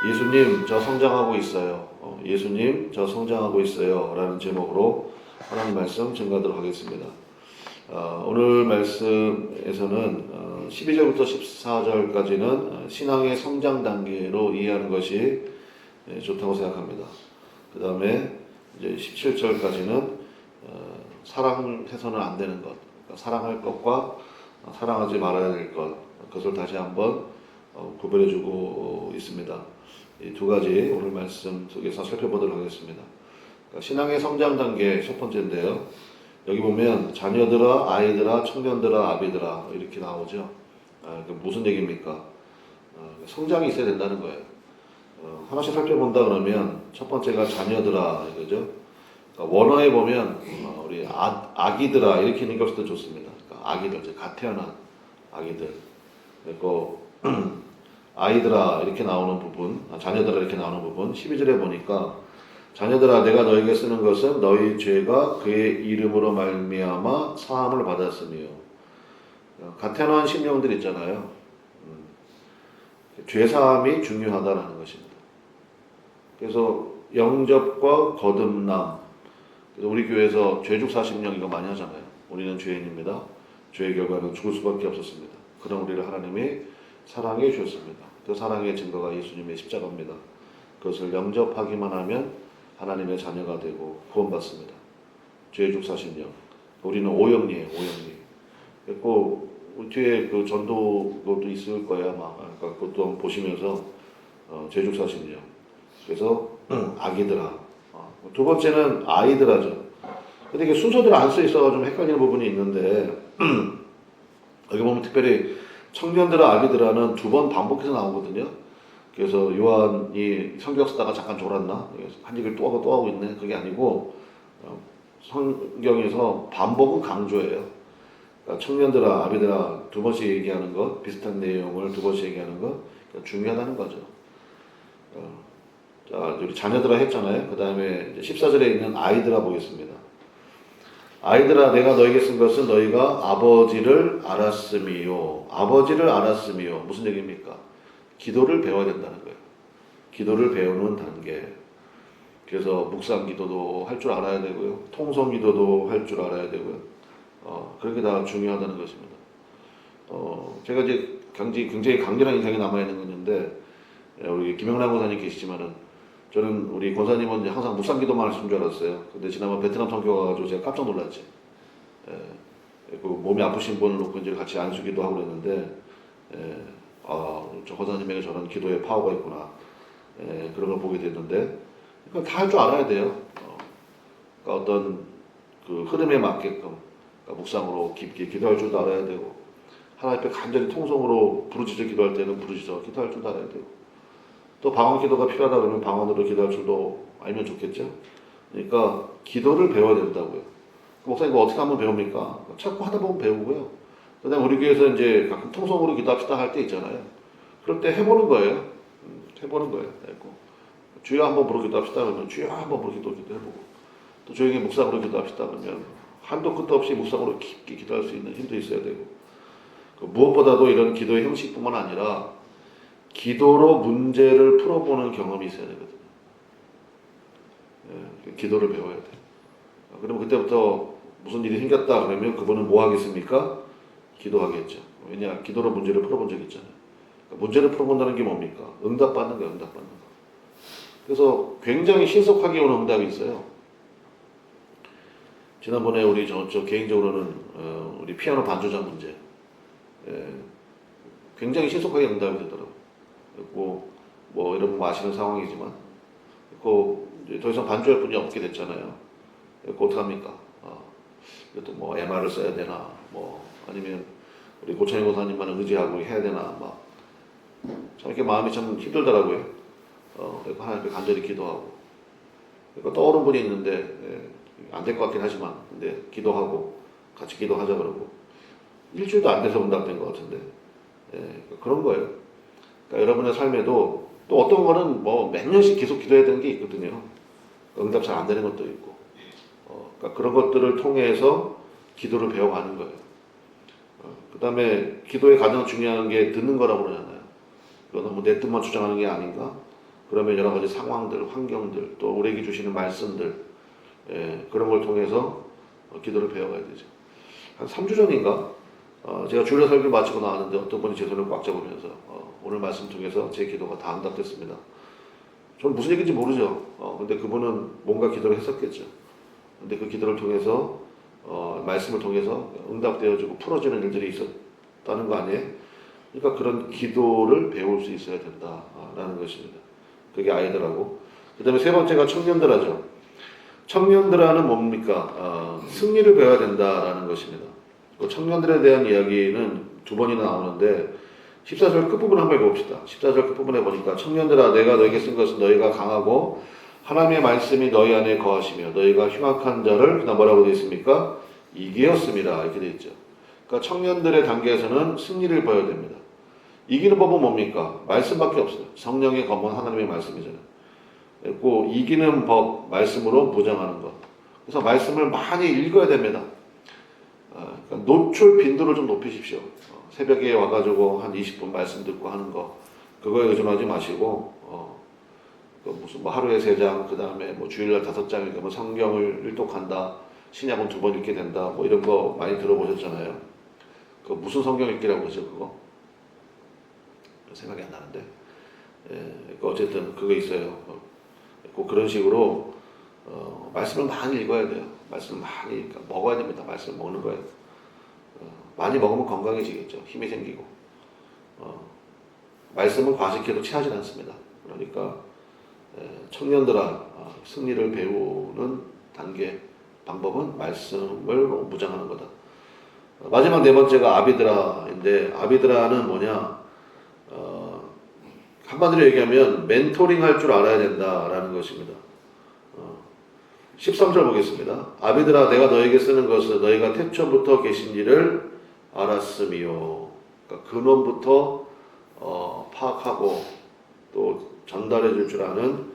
예수님, 저 성장하고 있어요. 예수님, 저 성장하고 있어요. 라는 제목으로 하나님 말씀 증거하도록 하겠습니다. 오늘 말씀에서는 12절부터 14절까지는 신앙의 성장 단계로 이해하는 것이 좋다고 생각합니다. 그 다음에 이제 17절까지는 사랑해서는 안 되는 것, 그러니까 사랑할 것과 사랑하지 말아야 될 것, 그것을 다시 한번 구별해주고 있습니다. 이 두 가지 오늘 말씀 속에서 살펴보도록 하겠습니다. 그러니까 신앙의 성장 단계 첫 번째인데요. 여기 보면 자녀들아, 아이들아, 청년들아, 아비들아 이렇게 나오죠. 무슨 얘기입니까? 성장이 있어야 된다는 거예요. 하나씩 살펴본다 그러면 첫 번째가 자녀들아 이거죠. 그러니까 원어에 보면 우리 아기들아 이렇게 읽을 수도 좋습니다. 그러니까 아기들, 갓 태어난 아기들. 그리고 아이들아 이렇게 나오는 부분, 자녀들아 이렇게 나오는 부분 12절에 보니까 자녀들아 내가 너에게 쓰는 것은 너희 죄가 그의 이름으로 말미암아 사함을 받았으며 갓 태어난 심령들 있잖아요. 죄 사함이 중요하다라는 것입니다. 그래서 영접과 거듭남. 그래서 우리 교회에서 죄죽 40령 이거 많이 하잖아요. 우리는 죄인입니다. 죄의 결과는 죽을 수밖에 없었습니다. 그런 우리를 하나님이 사랑해 주셨습니다. 그 사랑의 증거가 예수님의 십자가입니다. 그것을 영접하기만 하면 하나님의 자녀가 되고 구원받습니다. 죄죽 40령. 우리는 오영리예요. 오영리. 그리고 뒤에 그 전도 것도 있을 거예요 아마. 그러니까 그것도 한번 보시면서 죄죽 40령. 그래서 아기들아. 두 번째는 아이들아죠. 근데 이게 순서대로 안 써 있어서 좀 헷갈리는 부분이 있는데 여기 보면 특별히 청년들아 아기들아는 두 번 반복해서 나오거든요. 그래서 요한이 성경 쓰다가 잠깐 졸았나? 한 얘기를 또 하고 있네. 그게 아니고 성경에서 반복은 강조해요. 그러니까 청년들아 아비들아 두 번씩 얘기하는 것, 비슷한 내용을 두 번씩 얘기하는 것 그러니까 중요하다는 거죠. 자, 우리 자녀들아 했잖아요. 그 다음에 14절에 있는 아이들아 보겠습니다. 아이들아 내가 너에게 쓴 것은 너희가 아버지를 알았음이요. 아버지를 알았음이요. 무슨 얘기입니까? 기도를 배워야 된다는 거예요. 기도를 배우는 단계. 그래서 묵상 기도도 할 줄 알아야 되고요. 통성 기도도 할 줄 알아야 되고요. 그렇게 다 중요하다는 것입니다. 제가 이제 굉장히 강렬한 인상이 남아있는 건데, 우리 김영란 권사님 계시지만은, 저는 우리 권사님은 이제 항상 묵상 기도만 하시는 줄 알았어요. 근데 지난번 베트남 선교 가가지고 제가 깜짝 놀랐지. 그 몸이 아프신 분을 놓고 이제 같이 안수기도 하고 그랬는데, 저 권사님에게 저런 기도의 파워가 있구나. 그런 걸 보게 됐는데, 다 할 줄 알아야 돼요. 그러니까 어떤 그 흐름에 맞게끔, 그러니까 묵상으로 깊게 기도할 줄도 알아야 되고, 하나님 앞에 간절히 통성으로 부르짖어 기도할 때는 부르짖어 기도할 줄도 알아야 되고, 또 방언 기도가 필요하다 그러면 방언으로 기도할 줄도 알면 좋겠죠. 그러니까 기도를 배워야 된다고요. 목사님 이거 어떻게 하면 배웁니까? 자꾸 하다 보면 배우고요. 그다음에 우리 교회에서 이제 가끔 통성으로 기도합시다 할 때 있잖아요. 그럴 때 해보는 거예요. 해보는 거예요. 주여 한번 부르 기도합시다 그러면 주여 한번 부르 기도해보고 또 조용히 묵상으로 기도합시다 그러면 한도 끝도 없이 묵상으로 깊게 기도할 수 있는 힘도 있어야 되고 무엇보다도 이런 기도의 형식뿐만 아니라 기도로 문제를 풀어보는 경험이 있어야 되거든요. 기도를 배워야 돼요. 그러면 그때부터 무슨 일이 생겼다 그러면 그분은 뭐 하겠습니까? 기도하겠죠. 왜냐? 기도로 문제를 풀어본 적이 있잖아요. 그러니까 문제를 풀어본다는 게 뭡니까? 응답받는 거예요. 응답받는 거. 그래서 굉장히 신속하게 오는 응답이 있어요. 지난번에 우리 저 개인적으로는 우리 피아노 반주자 문제 굉장히 신속하게 응답이 되더라고요. 뭐 여러분 아시는 상황이지만 이제 더 이상 반주할 분이 없게 됐잖아요. 어떡합니까? 이것도 뭐 MR을 써야 되나 뭐 아니면 우리 고창희 고사님만 의지하고 해야 되나 막 참 이렇게 마음이 참 힘들더라고요. 하나님 앞에 간절히 기도하고 떠오른 분이 있는데 안 될 것 같긴 하지만 근데 기도하고 같이 기도하자 그러고 일주일도 안 돼서 응답된 것 같은데 그런 거예요. 그러니까 여러분의 삶에도 또 어떤 거는 뭐 몇 년씩 계속 기도해야 되는 게 있거든요. 응답 잘 안 되는 것도 있고 그러니까 그런 것들을 통해서 기도를 배워가는 거예요. 그 다음에 기도의 가장 중요한 게 듣는 거라고 그러잖아요. 이거 너무 내 뜻만 주장하는 게 아닌가? 그러면 여러 가지 상황들, 환경들, 또 우리에게 주시는 말씀들, 그런 걸 통해서 기도를 배워가야 되죠. 한 3주 전인가 제가 주일날 설교 마치고 나왔는데 어떤 분이 제 손을 꽉 잡으면서 오늘 말씀 통해서 제 기도가 다 응답됐습니다. 저는 무슨 얘기인지 모르죠. 근데 그분은 뭔가 기도를 했었겠죠. 근데 그 기도를 통해서 말씀을 통해서 응답되어지고 풀어지는 일들이 있었다는 거 아니에요? 그러니까 그런 기도를 배울 수 있어야 된다라는 것입니다. 그게 아이들하고. 그 다음에 세 번째가 청년들하죠. 청년들하는 뭡니까? 승리를 배워야 된다라는 것입니다. 그 청년들에 대한 이야기는 두 번이나 나오는데 14절 끝부분 한번 읽어봅시다. 14절 끝부분에 보니까 청년들아 내가 너에게 쓴 것은 너희가 강하고 하나님의 말씀이 너희 안에 거하시며 너희가 흉악한 자를 그다음 뭐라고 되어 있습니까? 이기었습니다. 이렇게 되어 있죠. 그러니까 청년들의 단계에서는 승리를 보여야 됩니다. 이기는 법은 뭡니까? 말씀밖에 없어요. 성령의 검은 하나님의 말씀이잖아요. 그리고 이기는 법, 말씀으로 무장하는 것. 그래서 말씀을 많이 읽어야 됩니다. 그러니까 노출 빈도를 좀 높이십시오. 새벽에 와가지고 한 20분 말씀 듣고 하는 거 그거에 의존하지 마시고 무슨 뭐 하루에 3장 그 다음에 뭐 주일날 5장 읽으면 성경을 일독한다 신약은 2번 읽게 된다 뭐 이런 거 많이 들어보셨잖아요. 그 무슨 성경 읽기라고 그러죠 그거? 생각이 안 나는데 어쨌든 그거 있어요. 꼭 그런 식으로 말씀을 많이 읽어야 돼요. 말씀을 많이 그러니까 먹어야 됩니다. 말씀을 먹는 거예요. 많이 먹으면 건강해지겠죠. 힘이 생기고 말씀은 과식해도 체하지 않습니다. 그러니까 청년들아 승리를 배우는 단계 방법은 말씀을 무장하는 거다. 마지막 네 번째가 아비드라인데 아비드라는 뭐냐 한마디로 얘기하면 멘토링 할 줄 알아야 된다라는 것입니다. 13절 보겠습니다. 아비들아 내가 너에게 쓰는 것은 너희가 태초부터 계신 일을 알았으며 그러니까 근원부터 파악하고 또 전달해 줄 줄 아는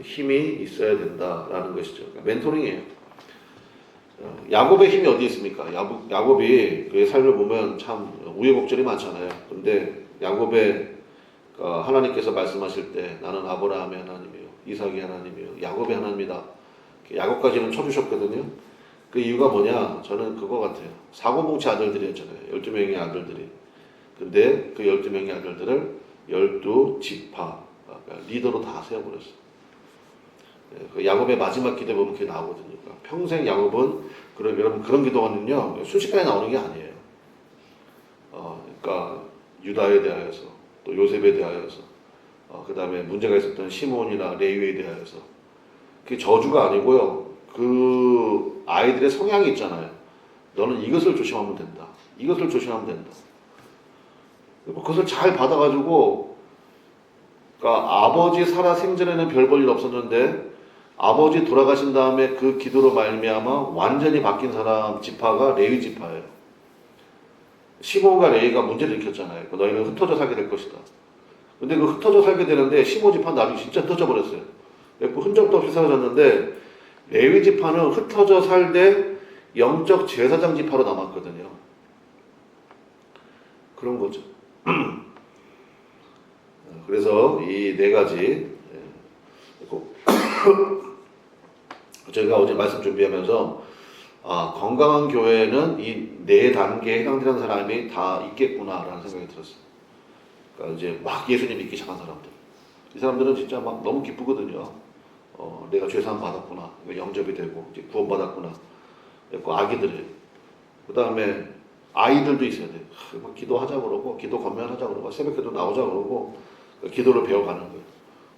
힘이 있어야 된다라는 것이죠. 그러니까 멘토링이에요. 야곱의 힘이 어디 있습니까? 야곱이 그의 삶을 보면 참 우여곡절이 많잖아요. 근데 야곱의 하나님께서 말씀하실 때 나는 아브라함의 하나님이요 이삭의 하나님이요 야곱의 하나님이다. 야곱까지는 쳐주셨거든요. 그 이유가 뭐냐? 저는 그거 같아요. 사고뭉치 아들들이었잖아요. 12명의 아들들이. 근데 그 12명의 아들들을 12지파 리더로 다 세워버렸어요. 그 야곱의 마지막 기도에 보면 그게 나오거든요. 그러니까 평생 야곱은 여러분 그런 기도는요 순식간에 나오는 게 아니에요. 그러니까 유다에 대하여서 또 요셉에 대하여서 그 다음에 문제가 있었던 시몬이나 레위에 대하여서 그게 저주가 아니고요. 그 아이들의 성향이 있잖아요. 너는 이것을 조심하면 된다. 이것을 조심하면 된다. 그것을 잘 받아가지고 그러니까 아버지 살아 생전에는 별 볼 일 없었는데 아버지 돌아가신 다음에 그 기도로 말미암아 완전히 바뀐 사람 지파가 레위 지파예요. 시몬과 레위가 문제를 일으켰잖아요. 너희는 흩어져 살게 될 것이다. 근데 그 흩어져 살게 되는데 시몬 지파는 나중에 진짜 흩어져 버렸어요. 흔적도 없이 사라졌는데 레위 지파는 흩어져 살되 영적 제사장 지파로 남았거든요. 그런 거죠. 그래서 이 네 가지 저희가 어제 말씀 준비하면서 건강한 교회는 이 네 단계에 해당되는 사람이 다 있겠구나라는 생각이 들었어요. 그러니까 이제 막 예수님 믿기 시작한 사람들. 이 사람들은 진짜 막 너무 기쁘거든요. 내가 죄사함 받았구나. 영접이 되고 이제 구원받았구나. 그 아기들이. 그 다음에 아이들도 있어야 돼요. 기도하자 그러고 기도 건면하자 그러고 새벽에도 나오자 그러고 기도를 배워가는 거예요.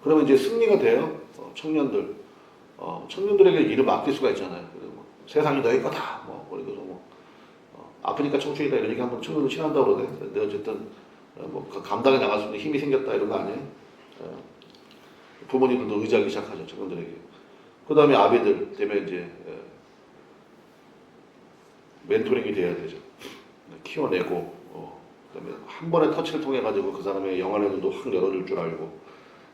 그러면 이제 승리가 돼요. 청년들에게 일을 맡길 수가 있잖아요. 그리고 세상이 너희 거다. 그리고 아프니까 청춘이다 이런 얘기 한번 청년들 친한다고 그러네. 근데 어쨌든 감당해 나갈 수 있는 힘이 생겼다 이런 거 아니에요? 부모님들도 의지하기 시작하죠. 청년들에게. 그 다음에 아비들 되면 이제 멘토링이 돼야 되죠. 키워내고 그다음에 한 번의 터치를 통해 가지고 그 사람의 영안의 눈도 확 열어줄 줄 알고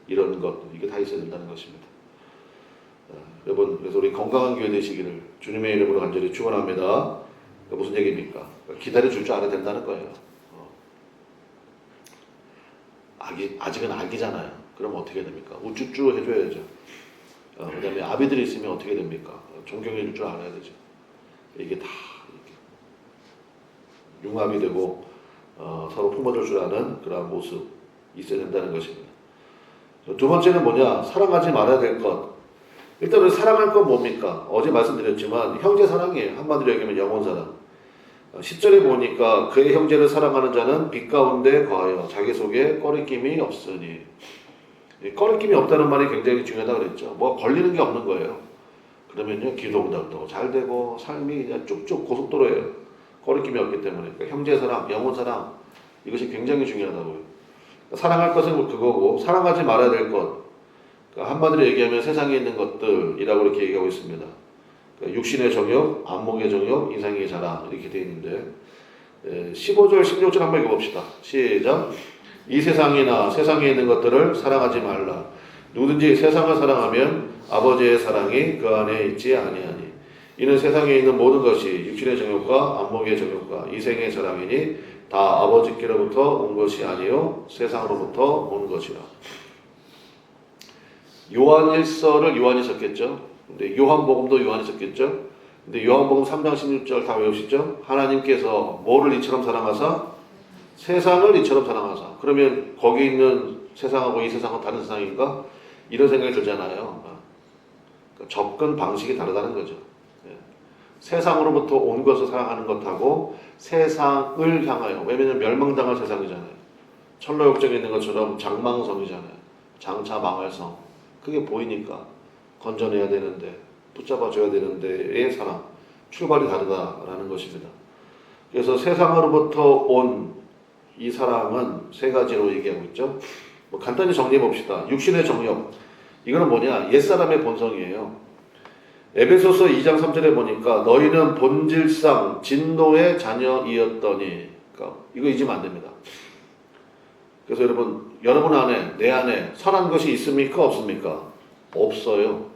이런 것 이게 다 있어야 된다는 것입니다. 여러분 그래서 우리 건강한 교회 되시기를 주님의 이름으로 간절히 축원합니다. 무슨 얘기입니까? 기다려줄 줄 알아야 된다는 거예요. 아직은 아기잖아요. 그럼 어떻게 됩니까? 우쭈쭈 해줘야죠. 그다음에 아비들이 있으면 어떻게 됩니까? 존경해 줄 줄 알아야 되죠. 이게 다 융합이 되고 서로 품어줄 줄 아는 그런 모습 있어야 된다는 것입니다. 두 번째는 뭐냐? 사랑하지 말아야 될 것. 일단은 사랑할 건 뭡니까? 어제 말씀드렸지만 형제 사랑이에요. 한마디로 얘기하면 영혼 사랑. 10절에 보니까 그의 형제를 사랑하는 자는 빛 가운데 거하여 자기 속에 꺼리낌이 없으니. 꺼리낌이 없다는 말이 굉장히 중요하다고 그랬죠. 뭐 걸리는 게 없는 거예요. 그러면요 기도응답도 잘 되고 삶이 그냥 쭉쭉 고속도로예요. 꺼리낌이 없기 때문에. 그러니까 형제 사랑, 영혼 사랑 이것이 굉장히 중요하다고요. 그러니까 사랑할 것은 그거고 사랑하지 말아야 될 것. 그러니까 한마디로 얘기하면 세상에 있는 것들이라고 이렇게 얘기하고 있습니다. 그러니까 육신의 정욕, 안목의 정욕, 인상의 자랑 이렇게 되어 있는데 15절, 16절 한번 읽어봅시다. 시작. 이 세상이나 세상에 있는 것들을 사랑하지 말라. 누구든지 세상을 사랑하면 아버지의 사랑이 그 안에 있지 아니하니. 이는 세상에 있는 모든 것이 육신의 정욕과 안목의 정욕과 이생의 자랑이니 다 아버지께로부터 온 것이 아니요 세상으로부터 온 것이라. 요한일서를 요한이 썼겠죠. 근데 요한복음도 요한이 썼겠죠. 근데 요한복음 3장 16절 다 외우시죠? 하나님께서 뭐를 이처럼 사랑하사? 세상을 이처럼 사랑하사. 그러면 거기 있는 세상하고 이 세상은 다른 세상인가? 이런 생각이 들잖아요. 그러니까 접근 방식이 다르다는 거죠. 세상으로부터 온 것을 사랑하는 것하고 세상을 향하여. 왜냐하면 멸망당할 세상이잖아요. 철로역정에 있는 것처럼 장망성이잖아요. 장차 망할 성. 그게 보이니까 건져내야 되는데 붙잡아줘야 되는데의 사랑. 출발이 다르다라는 것입니다. 그래서 세상으로부터 온 이 사랑은 세 가지로 얘기하고 있죠. 뭐 간단히 정리해 봅시다. 육신의 정욕. 이거는 뭐냐? 옛사람의 본성이에요. 에베소서 2장 3절에 보니까 너희는 본질상 진노의 자녀이었더니. 그러니까 이거 잊으면 안 됩니다. 그래서 여러분 안에, 내 안에 선한 것이 있습니까? 없습니까? 없어요.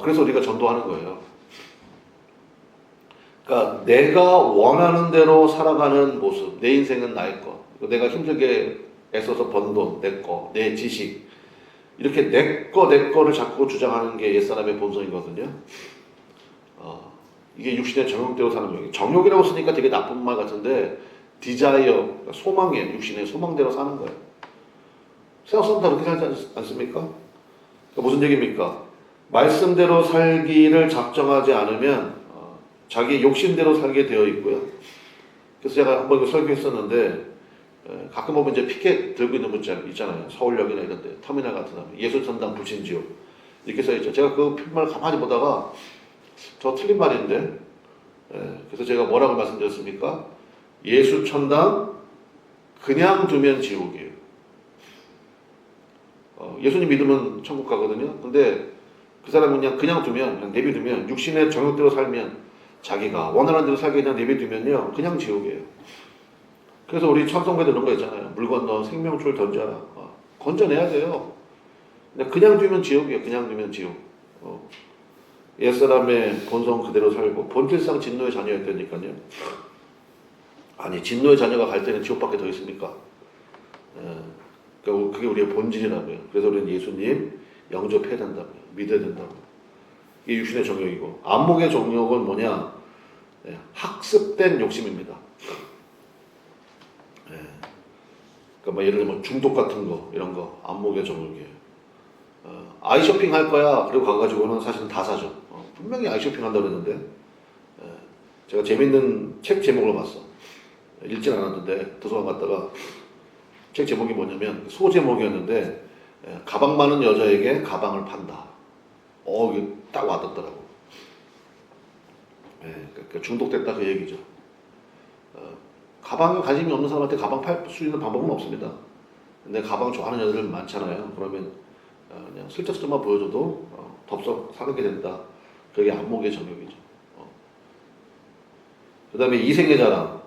그래서 우리가 전도하는 거예요. 그러니까 내가 원하는 대로 살아가는 모습, 내 인생은 나의 것. 내가 힘들게 애써서 번 돈, 내 거, 내 지식. 이렇게 내 거를 자꾸 주장하는 게 옛사람의 본성이거든요. 이게 육신의 정욕대로 사는 거예요. 정욕이라고 쓰니까 되게 나쁜 말 같은데 디자이어, 소망이에요. 육신의 소망대로 사는 거예요. 세상 사람 다 그렇게 살지 않습니까? 그러니까 무슨 얘기입니까? 말씀대로 살기를 작정하지 않으면 자기 욕심대로 살게 되어 있고요. 그래서 제가 한번 이거 설교했었는데 가끔 보면 이제 피켓 들고 있는 문자 있잖아요. 서울역이나 이런 데 터미널 같은 데 예수천당 불신지옥 이렇게 써있죠. 제가 그 푯말을 가만히 보다가 저 틀린 말인데 그래서 제가 뭐라고 말씀드렸습니까? 예수천당 그냥 두면 지옥이에요. 예수님 믿으면 천국 가거든요. 근데 그 사람은 그냥 두면, 그냥 내비두면, 육신의 정욕대로 살면, 자기가 원하는 대로 살게 그냥 내비두면요, 그냥 지옥이에요. 그래서 우리 천성배들 이런 거 있잖아요. 물 건너 생명줄 던져라. 건져내야 돼요. 그냥 두면 지옥이에요. 그냥 두면 지옥. 옛사람의 본성 그대로 살고, 본질상 진노의 자녀였다니까요. 아니, 진노의 자녀가 갈 때는 지옥밖에 더 있습니까? 그러니까 그게 우리의 본질이라고요. 그래서 우리는 예수님 영접해야 된다고요. 믿어야 된다고요. 이게 육신의 정욕이고, 안목의 정욕은 뭐냐? 학습된 욕심입니다. 그러니까 뭐 예를 들면 중독 같은 거 이런 거 안목의 정욕이에요. 아이 쇼핑 할 거야. 그리고 가가지고는 사실은 다 사죠. 분명히 아이 쇼핑 한다고 그랬는데 제가 재밌는 책 제목을 봤어. 읽진 않았는데 도서관 갔다가 책 제목이 뭐냐면 소 제목이었는데 가방 많은 여자에게 가방을 판다. 이게 딱 와닿더라고. 그러니까 중독됐다 그 얘기죠. 가방에 관심이 없는 사람한테 가방 팔 수 있는 방법은 없습니다. 근데 가방 좋아하는 여자들 많잖아요. 그러면 그냥 슬쩍슬쩍만 보여줘도 덥석 사게 된다. 그게 안목의 정욕이죠. 그 다음에 이생의 자랑.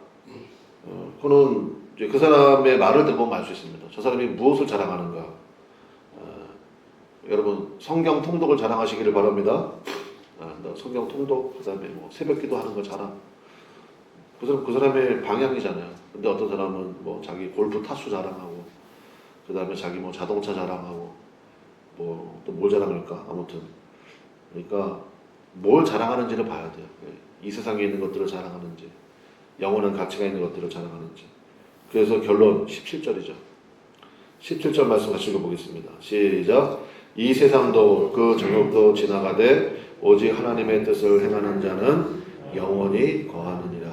그거는 이제 그 사람의 말을 들어보면 알 수 있습니다. 저 사람이 무엇을 자랑하는가. 여러분 성경 통독을 자랑하시기를 바랍니다. 성경 통독, 그 다음에 뭐 새벽기도 하는 거 자랑. 그 사람의 방향이잖아요. 근데 어떤 사람은 뭐 자기 골프 타수 자랑하고, 그 다음에 자기 뭐 자동차 자랑하고 뭐 또 뭘 자랑할까 아무튼 그러니까 뭘 자랑하는지를 봐야 돼요. 이 세상에 있는 것들을 자랑하는지 영원한 가치가 있는 것들을 자랑하는지. 그래서 결론 17절이죠. 17절 말씀 같이 읽어보겠습니다. 시작. 이 세상도 그 정욕도 지나가되 오직 하나님의 뜻을 행하는 자는 영원히 거하느니라.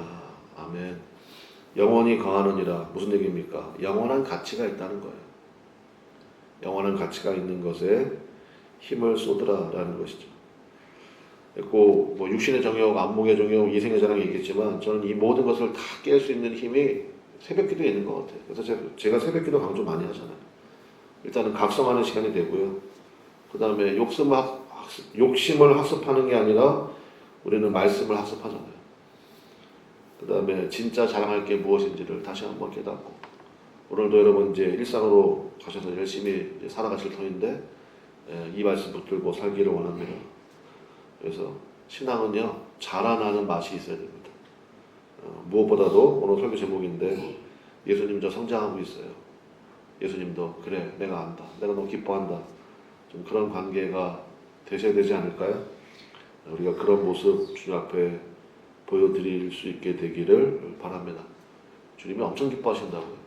아멘. 영원히 거하느니라. 무슨 얘기입니까? 영원한 가치가 있다는 거예요. 영원한 가치가 있는 것에 힘을 쏟으라라는 것이죠. 그리고 뭐 육신의 정욕, 안목의 정욕, 이생의 자랑 얘기했지만 저는 이 모든 것을 다 깰 수 있는 힘이 새벽기도에 있는 것 같아요. 그래서 제가 새벽기도 강조 많이 하잖아요. 일단은 각성하는 시간이 되고요. 그 다음에 욕심을 학습하는 게 아니라 우리는 말씀을 학습하잖아요. 그 다음에 진짜 자랑할 게 무엇인지를 다시 한번 깨닫고 오늘도 여러분 이제 일상으로 가셔서 열심히 이제 살아가실 터인데 이 말씀 붙들고 살기를 원합니다. 그래서 신앙은요 자라나는 맛이 있어야 됩니다. 무엇보다도 오늘 설교 제목인데 예수님 저 성장하고 있어요. 예수님도 그래 내가 안다. 내가 너무 기뻐한다. 좀 그런 관계가 되셔야 되지 않을까요? 우리가 그런 모습 주님 앞에 보여드릴 수 있게 되기를 바랍니다. 주님이 엄청 기뻐하신다고요.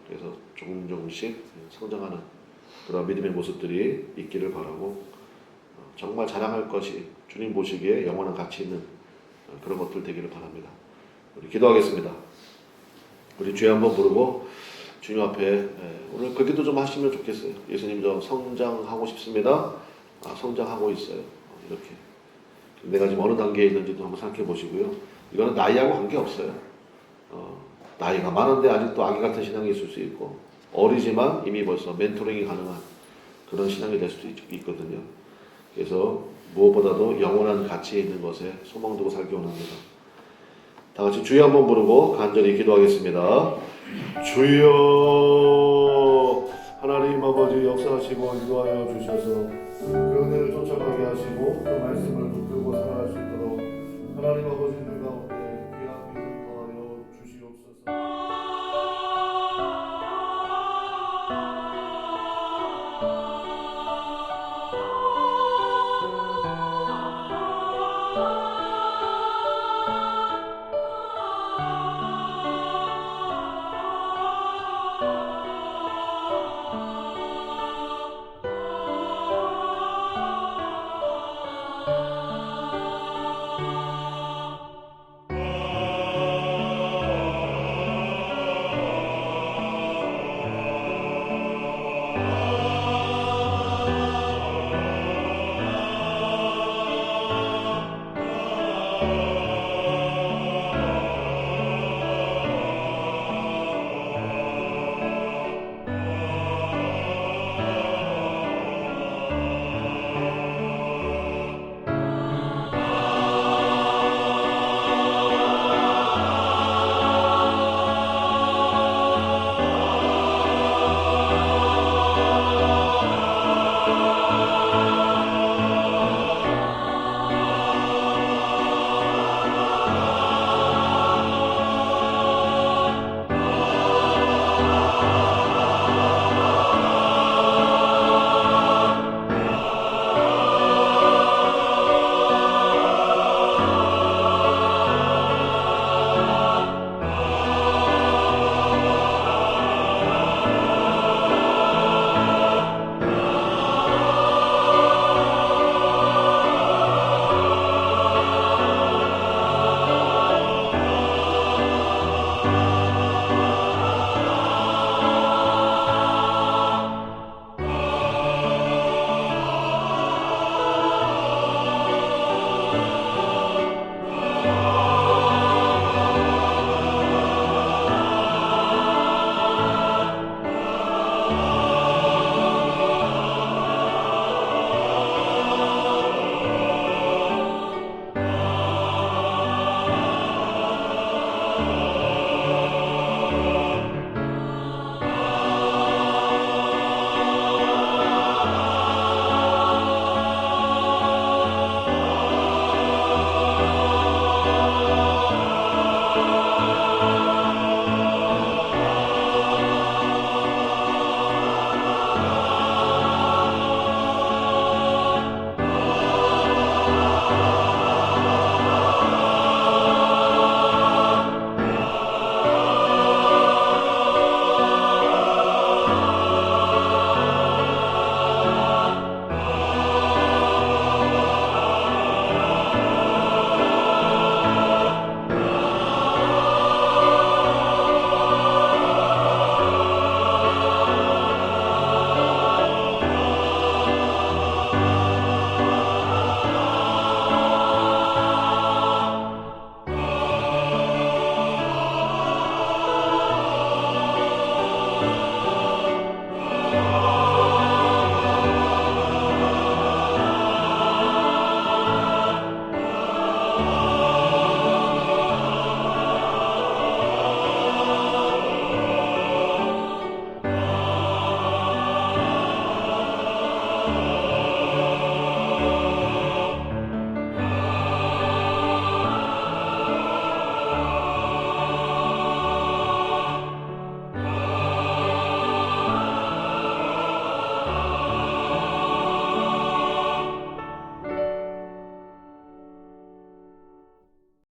그래서 조금씩 성장하는 그런 믿음의 모습들이 있기를 바라고 정말 자랑할 것이 주님 보시기에 영원한 가치 있는 그런 것들 되기를 바랍니다. 우리 기도하겠습니다. 우리 주여 한번 부르고 주님 앞에 오늘 그 기도 좀 하시면 좋겠어요. 예수님 저 성장하고 싶습니다. 성장하고 있어요. 이렇게 내가 지금 어느 단계에 있는지도 한번 생각해 보시고요. 이거는 나이하고 관계없어요. 나이가 많은데 아직도 아기 같은 신앙이 있을 수 있고 어리지만 이미 벌써 멘토링이 가능한 그런 신앙이 될 수도 있거든요. 그래서 무엇보다도 영원한 가치 있는 것에 소망 두고 살기 원합니다. 다 같이 주여 한번 부르고 간절히 기도하겠습니다. 주여 하나님 아버지 역사하시고 인도하여 주셔서 그 은혜를 쫓아가게 하시고 그 말씀을 붙들고 살아갈 수 있도록 하나님 아버지